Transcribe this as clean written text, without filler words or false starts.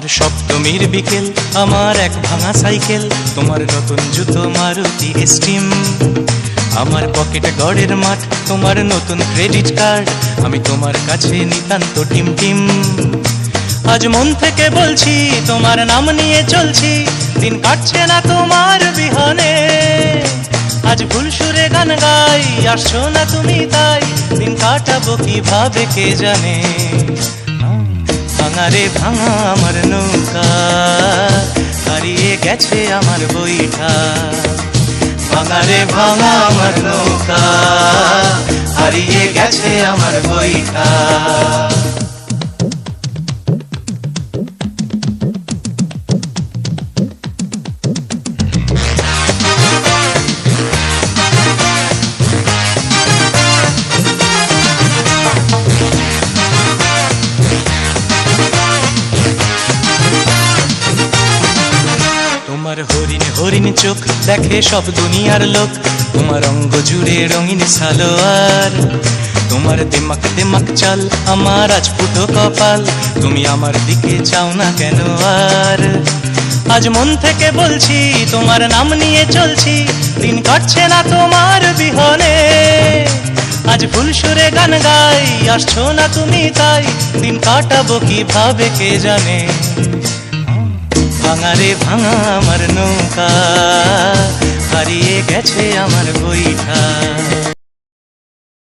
আমার সপ্তমীর বিকেল, আমার এক ভাঙা সাইকেল, তোমার নতুন জুতো মারুতি স্টিম, আমার পকেটে গড়ের মাঠ, তোমার নতুন ক্রেডিট কার্ড, আমি তোমার কাছে নিতান্ত টিম টিম। আজ মন থেকে বলছি, তোমার নাম নিয়ে চলছি, দিন কাটছে না তোমার বিহনে। আজ ভুল সুরে গান গাই, আসছো না তুমি তাই, দিন কাটাবো কিভাবে কে জানে। ভাঙা রে ভাঙা আমার নৌকা, হারিয়ে গেছে আমার বইটা। ভাঙা রে ভাঙা আমার নৌকা, হারিয়ে গেছে আমার বইটা। তোমার হরিণ হরিণ চোখ দেখে সব দুনিয়ার লোক, তোমার অঙ্গ জুড়ে রঙিন সালোয়ার, তোমার দেমাক দেমাক চাল, আমার আজ ফুটো কপাল, তুমি আমার দিকে চাও না কেন আর। আজ মন থেকে বলছি, তোমার নাম নিয়ে চলছি, দিন কাটছে না তোমার বিহনে। আজ ভুল সুরে গান গাই, আসছো না তুমি তাই, দিন কাটাবো কিভাবে কে জানে। ভাঙা রে ভাঙা আমার নৌকা, হারিয়ে গেছে আমার বইটা।